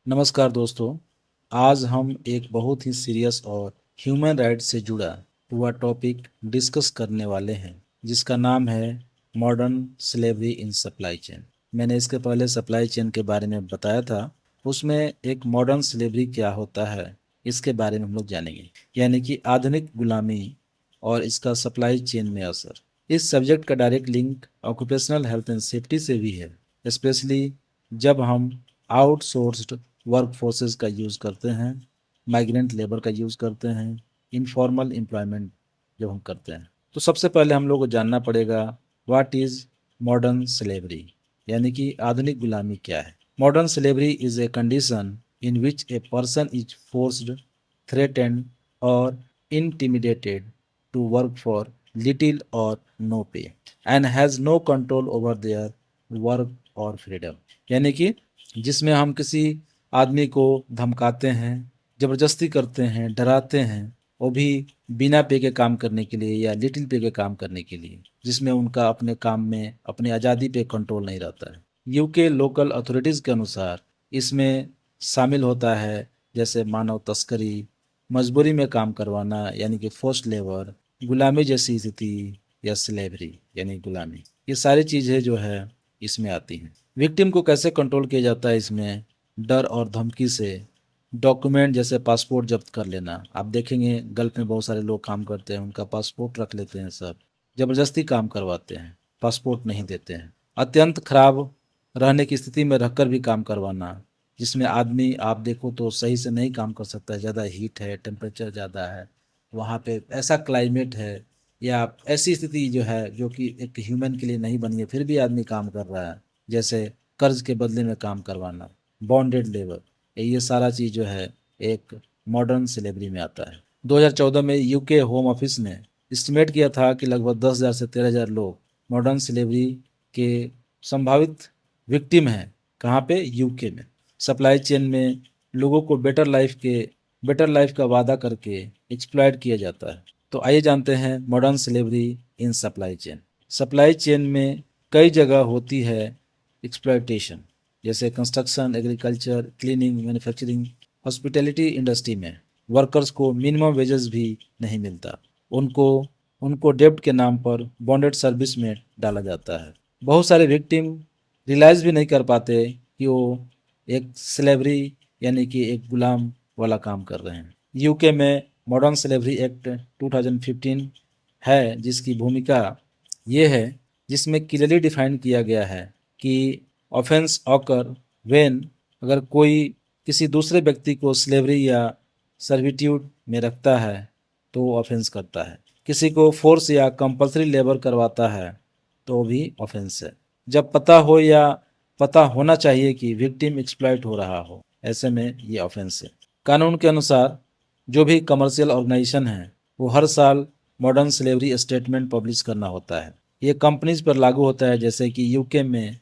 नमस्कार दोस्तों। आज हम एक बहुत ही सीरियस और ह्यूमन राइट से जुड़ा हुआ टॉपिक डिस्कस करने वाले हैं, जिसका नाम है modern slavery in supply chain. मैंने इसके पहले सप्लाई चेन के बारे में बताया था। उसमें एक मॉडर्न स्लेवरी क्या होता है, इसके बारे में हम लोग जानेंगे, यानी कि आधुनिक गुलामी और इसका सप्लाई चेन में असर। इस सब्जेक्ट का direct link occupational health and safety से भी है, स्पेशली जब हम आउटसोर्स्ड वर्क फोर्सेस का यूज़ करते हैं, माइग्रेंट लेबर का यूज़ करते हैं, इनफॉर्मल एम्प्लॉयमेंट जब हम करते हैं। तो सबसे पहले हम लोग को जानना पड़ेगा व्हाट इज़ मॉडर्न स्लेवरी, यानी कि आधुनिक गुलामी क्या है। Modern slavery is a condition in which a person is forced, threatened और intimidated to work for little or no pay and has no control over their work or freedom। यानी कि जिसमें हम किसी आदमी को धमकाते हैं, ज़बरदस्ती करते हैं, डराते हैं, वो भी बिना पे के काम करने के लिए या लिटिल पे के काम करने के लिए, जिसमें उनका अपने काम में अपनी आज़ादी पे कंट्रोल नहीं रहता है। यूके लोकल अथॉरिटीज़ के अनुसार इसमें शामिल होता है जैसे मानव तस्करी, मजबूरी में काम करवाना यानी कि फोर्स्ड लेबर, गुलामी जैसी स्थिति या स्लेवरी यानी गुलामी, ये सारी चीज़ें जो है इसमें आती हैं। विक्टिम को कैसे कंट्रोल किया जाता है इसमें? डर और धमकी से। डॉक्यूमेंट जैसे पासपोर्ट जब्त कर लेना। आप देखेंगे गल्फ में बहुत सारे लोग काम करते हैं, उनका पासपोर्ट रख लेते हैं सब, ज़बरदस्ती काम करवाते हैं, पासपोर्ट नहीं देते हैं। अत्यंत खराब रहने की स्थिति में रखकर भी काम करवाना, जिसमें आदमी आप देखो तो सही से नहीं काम कर सकता है, ज़्यादा हीट है, टेम्परेचर ज़्यादा है, वहाँ पे ऐसा क्लाइमेट है या ऐसी स्थिति जो है जो कि एक ह्यूमन के लिए नहीं बनी है, फिर भी आदमी काम कर रहा है, जैसे कर्ज के बदले में काम करवाना, बॉन्डेड लेबर, ये सारा चीज़ जो है एक मॉडर्न स्लेवरी में आता है। 2014 में यूके होम ऑफिस ने एस्टिमेट किया था कि लगभग 10,000 से 13,000 लोग मॉडर्न स्लेवरी के संभावित विक्टिम हैं। कहाँ पे? यूके में। सप्लाई चेन में लोगों को बेटर लाइफ का वादा करके एक्सप्लॉइट किया जाता है। तो आइए जानते हैं modern slavery in supply chain. Supply chain में कई जगह होती है एक्सप्लॉयटेशन, जैसे construction, agriculture, cleaning, manufacturing, hospitality industry में वर्कर्स को मिनिमम वेजेस भी नहीं मिलता। उनको उनको डेब्ट के नाम पर बॉन्डेड सर्विस में डाला जाता है। बहुत सारे विक्टिम रियलाइज़ भी नहीं कर पाते कि वो एक स्लेवरी यानी कि एक गुलाम वाला काम कर रहे हैं। यूके में मॉडर्न स्लेवरी एक्ट 2015 है, जिसकी भूमिका ये है, जिसमें क्लियरली डिफाइन किया गया है कि ऑफेंस ऑकर व्हेन, अगर कोई किसी दूसरे व्यक्ति को स्लेवरी या सर्विट्यूड में रखता है तो वो ऑफेंस करता है। किसी को फोर्स या कंपल्सरी लेबर करवाता है तो भी ऑफेंस है। जब पता हो या पता होना चाहिए कि विक्टिम एक्सप्लॉइट हो रहा हो, ऐसे में ये ऑफेंस है। कानून के अनुसार जो भी कमर्शियल ऑर्गेनाइजेशन है वो हर साल मॉडर्न स्लेवरी स्टेटमेंट पब्लिश करना होता है। ये कंपनीज पर लागू होता है, जैसे कि यूके में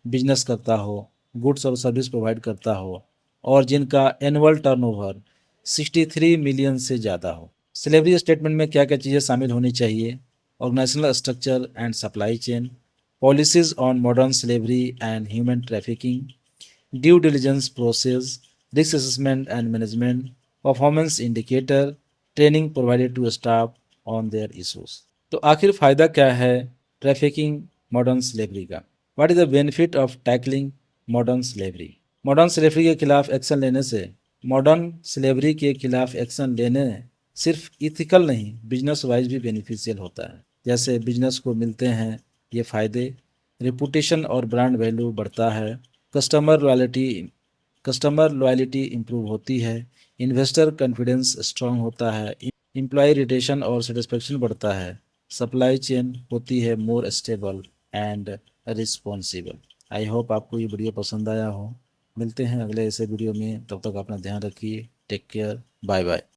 बिजनेस करता हो, गुड्स और सर्विस प्रोवाइड करता हो और जिनका एनुअल टर्नओवर 63 मिलियन से ज़्यादा हो। स्लेवरी स्टेटमेंट में क्या क्या चीज़ें शामिल होनी चाहिए? Organisational structure and supply chain, policies on modern slavery and human trafficking, due diligence process, risk assessment and management, performance indicator, training provided to staff on their issues. तो आखिर फ़ायदा क्या है ट्रैफिकिंग मॉडर्न स्लेवरी का? What is the benefit of tackling modern slavery? Modern slavery के खिलाफ action लेने से मॉडर्न स्लेवरी के खिलाफ एक्शन लेने सिर्फ इथिकल नहीं, बिजनेस वाइज भी बेनिफिशियल होता है। जैसे बिजनेस को मिलते हैं ये फ़ायदे, रेपुटेशन और ब्रांड वैल्यू बढ़ता है, customer loyalty customer loyalty improve होती है, इन्वेस्टर कॉन्फिडेंस स्ट्रांग होता है, एम्प्लॉय रिटेशन और सेटिस्फेक्शन बढ़ता है, सप्लाई चेन होती है more stable and responsible. I hope आपको ये वीडियो पसंद आया हो। मिलते हैं अगले ऐसे वीडियो में, तब तक अपना ध्यान रखिए। Take care, bye bye.